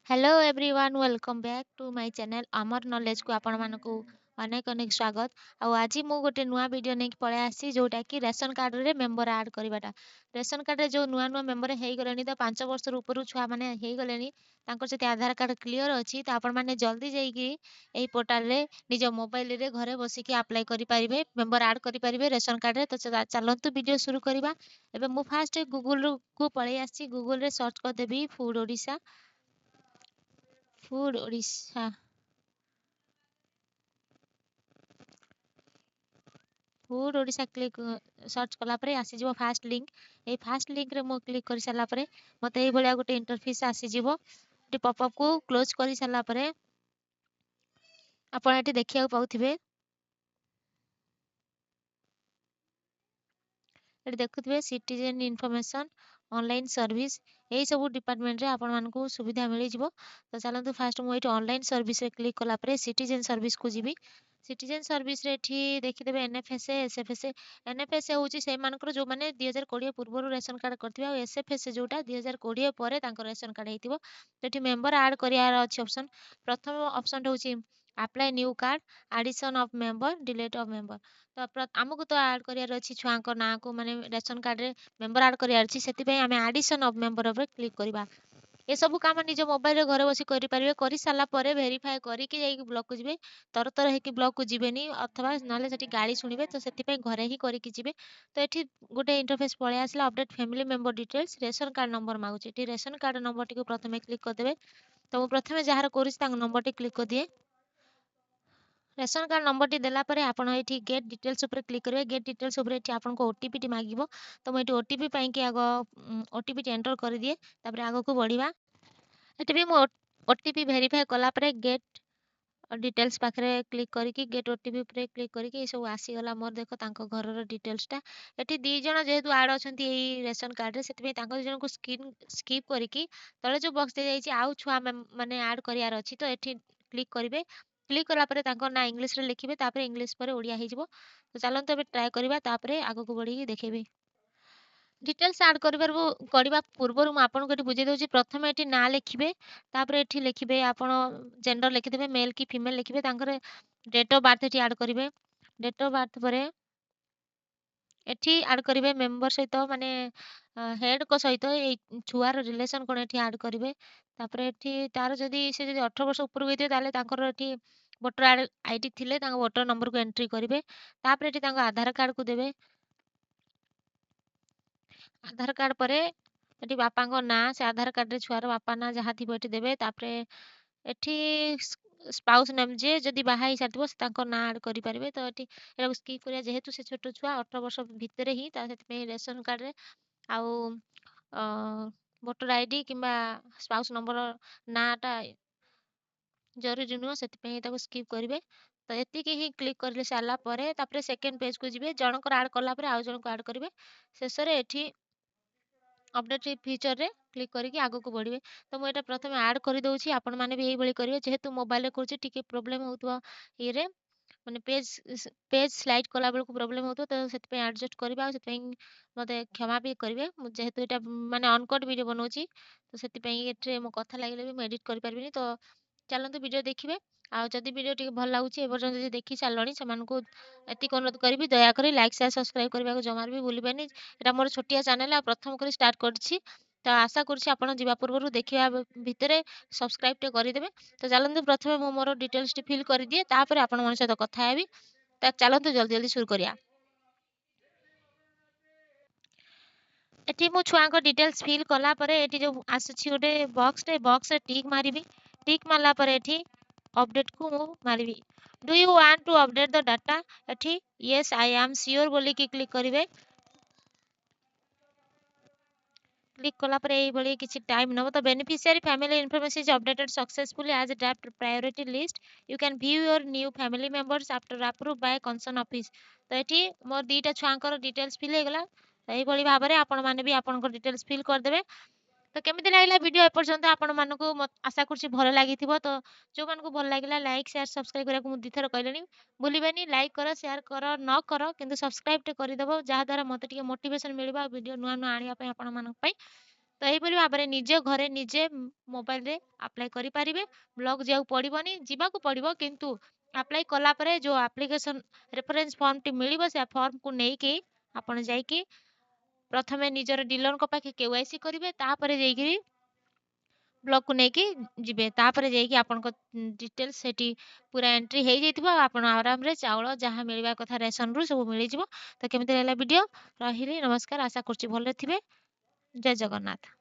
Hello everyone welcome back to my channel अमर knowledge को आपण मानकु अनेक अनेक स्वागत। आज मु गोटे नुआ वीडियो नहीं पळे आसी जोटा कि रेशन कार्ड रे मेंबर ऐड करबाटा। रेशन कार्ड रे जो नुआ नुआ मेंबर हेई गलेनी तो 5 वर्ष ऊपर छुआ माने हेई गलेनी तांको जति आधार कार्ड क्लियर अछि त आपण माने जल्दी जाई कि एई पोर्टल रे निज मोबाइल रे घरे बसी कि अप्लाई करि परिबे मेंबर ऐड करि परिबे रेशन कार्ड रे। तो चलंतु वीडियो शुरू करबा। एबे मु फास्ट गूगल को पळे आसी गूगल रे सर्च कर देबी food Odisha food Odisha click search कला परे आसी जीवो फास्ट लिंक। ए फास्ट लिंक रे मो क्लिक कर साला परे मते ए भलिया गोटे इंटरफेस आसी जीवो। टी पॉपअप को क्लोज करि साला परे आपण एटी देखिया पाउथिबे। एटी देखुथिबे सिटीजन इन्फॉर्मेशन ऑनलाइन सर्विस एई सब डिपार्टमेंट रे आपण मानकू सुविधा मिली जीवो। तो चलंतु फास्ट मु एटी ऑनलाइन सर्विस रे क्लिक कला परे सिटीजन सर्विस को जीबी। सिटीजन सर्विस रे एठी देखिदेबे एनएफएसए एसएफएसए। एनएफएसए होची से मानकर जो माने 2020 पूर्वरु रेशन कार्ड करथिबे आ एसएफएसए जोटा 2020 परे तांकर रेशन कार्ड हेतिबो। तो एठी मेंबर ऐड करियार अछि ऑप्शन। प्रथम ऑप्शन होची apply new card addition of member delete of member. तो आमको तो ऐड करियार अछि छुआंक ना को माने रेशन कार्ड रे मेंबर ऐड करियार अछि सेति पय आमे एडिशन ऑफ मेंबर ऊपर क्लिक करबा। ए सब काम निज मोबाइल रे घरे बसी करि परिबे। करि साला परे वेरीफाई करी कि जाई ब्लॉक को जिबे। तर तर हे कि ब्लॉक को जिबेनी अथवा नाले सेठी गाड़ी सुनिबे तो सेति पय घरे ही करी कि जिबे। तो एठी गोटे इंटरफेस पळे आसला update family member details ration card number मागुची। एठी रेशन कार्ड नंबर टी को प्रथमे क्लिक कर देबे। तो मु प्रथमे जहार करिस तांग नंबर टी क्लिक कर दिए। रेशन कार्ड नंबर टी देला परे आपण एठी गेट डिटेल्स ऊपर क्लिक करिवे। गेट डिटेल्स ऊपर एठी आपन को ओटीपी टी मागिबो। तो मु एठी ओटीपी पई कि आगो ओटीपी टी एंटर कर दिए। तापर आगो को बढ़िबा। एठी भी मु ओटीपी वेरीफाई कला परे गेट डिटेल्स पाखरे क्लिक करिकि गेट ओटीपी ଉପରେ क्लिक करिकि सब आसीगला मोर देखो तांको घरर डिटेल्स टा। एठी दी जण जेहेतु ऐड अछंती एई रेशन कार्ड रे सेति तांको दी जण को स्किप करिकि तळे जो बॉक्स दे जाईची आउ छुआ माने ऐड करियार अछि तो एठी क्लिक करिवे। क्लिक कला परे तांको ना इंग्लिश रे लिखिबे तापर इंग्लिश परे ओडिया हे जिवो। तो चलंत ଏବେ ट्राई करबा तापर आगो को बढ़ी देखेबी। डिटेल्स ऐड करबा पूर्वरु म आपन को एठी बुझे दउची। प्रथमे एठी ना लिखिबे तापर एठी लिखिबे आपण जेंडर लिखिदेबे मेल की फीमेल लिखिबे तांकर डेट ऑफ बर्थ एठी ऐड करिवे। डेट ऑफ बर्थ परे एठी ऐड करिवे मेंबर सहित माने हेड को सहित ए छुआर रिलेशन कोन एठी ऐड करिवे। तापर एठी तार जदी से जदी 18 वर्ष ऊपर होइते ताले तांकर एठी वोटर आईडी थिले तांको वोटर नंबर को एंट्री करिवे। तापर एठी तांको आधार कार्ड को देबे। आधार कार्ड परे एठी बापा को ना से आधार कार्ड रे छुआर बापा ना जहा थिबो एठी देबे। तापरे एठी स्पाउस नेम जे जदी बाहा ही साथिबो से तांको ना ऐड करि परिबे। तो एठी एला स्किप करिया जेहेतु से छोटो छुआ 18 वर्ष भितरे ही ता सेति पे रेशन कार्ड रे आउ वोटर आईडी किंबा स्पाउस नंबर नाटा जरूरी नुह सेति पे ताको स्किप करिवे। तो एतिकी ही क्लिक करले साला परे तापरे सेकंड पेज को जिवे जनकर ऐड करला परे आउ जन को ऐड करिवे। शेष रे एठी अपडेट फीचर रे क्लिक करिकि आगो को बढ़िबे। तो मु एटा प्रथमे ऐड करि दउची आपण माने भी एई भली करिवे जेहेतु मोबाइल रे करछि टिके प्रॉब्लम होतबो ये रे माने पेज स्लाइड कला बेल को प्रॉब्लम होतो। तो सेति पे एडजस्ट करबा सेति पे मते क्षमा भी करिवे। मु जेहेतु एटा माने अनकट वीडियो बनौची तो सेति पे एठरे मो कथा लागले भी मु एडिट करि परबिनी। तो चलंतु वीडियो देखिबे। आ जदी वीडियो टिके भल लागुची एबर्जन जदी देखि सालणी सेमानकु एतिक अनुरोध करबी दया करी लाइक शेयर सब्सक्राइब करबा को जमार भी भूलिबेनी। एटा मोर छोटिया चैनल आ प्रथम करी स्टार्ट करछि। तो आशा करछि आपण जिबा पूर्वरु देखिया भितरे सब्सक्राइब टे करि देबे। तो चलंतु प्रथमे मु मोर डिटेल्स टी फिल करि दिए तापर आपण मन सहित कथा हेबी। त चलंतु जल्दी जल्दी शुरू करिया। एठी मु छुआ को डिटेल्स फिल कला परे एठी जो आसछि गोटे बॉक्स रे टिक मारिबी। टिक मारला परे एठी अपडेट को मु मारिबी। Do you want to update the data एठी यस आई एम श्योर बोली की क्लिक करिवे। क्लिक कला पर एई बळी किछि टाइम नबो। तो beneficiary family information is updated successfully as a draft priority list. You can view your new family members after approve by concern office. तो एठी मोर दीटा छुआंकर डिटेल्स फिल हे गला। एई बळी भाबरे आपण माने भी आपनकर डिटेल्स फिल कर देबे। तो केमिति लागला वीडियो ए पर्यंत आपण मानको आशा करछि भलो लागिथिबो। तो जो मानको भल लागिला लाइक शेयर सब्सक्राइब करा को मु दिथर कहलेनी भूलिबेनी। लाइक करो शेयर करो न करो किंतु सब्सक्राइब टे करि देबो जहा द्वारा मते टिके मोटिवेशन मिलबा वीडियो नुआ नुआ आनिया पय आपण मानक पय। ତ ଏହିପରି ଭାବରେ ନିଜ ଘରେ ନିଜେ ମୋବାଇଲରେ ଆପ୍ଲାଏ କରିପାରିବେ। ବ୍ଲକ୍ ଯିବାକୁ ପଡ଼ିବନି, ଯିବାକୁ ପଡ଼ିବ କିନ୍ତୁ ଆପ୍ଲାଏ କଲା ପରେ ଯେଉଁ ଆପ୍ଲିକେସନ୍ ରେଫରେନ୍ସ ଫର୍ମଟି ମିଳିବ ସେ ଫର୍ମକୁ ନେଇକି ଆପଣ ଯାଇକି ପ୍ରଥମେ ନିଜର ଡିଲରଙ୍କ ପାଖେ KYC କରିବେ, ତାପରେ ଯାଇକିରି ବ୍ଲକକୁ ନେଇକି ଯିବେ, ତାପରେ ଯାଇକି ଆପଣଙ୍କ ଡିଟେଲ୍ସ ସେଠି ପୁରା ଏଣ୍ଟ୍ରି ହେଇଯାଇଥିବ। ଆପଣ ଆରାମରେ ଚାଉଳ ଯାହା ମିଳିବା କଥା ରେସନରୁ ସବୁ ମିଳିଯିବ। ତ କେମିତି ଲାଗିଲା ଭିଡ଼ିଓ? ରହିଲି, ନମସ୍କାର। ଆଶା କରୁଛି ଭଲରେ ଥିବେ। ଜୟ ଜଗନ୍ନାଥ।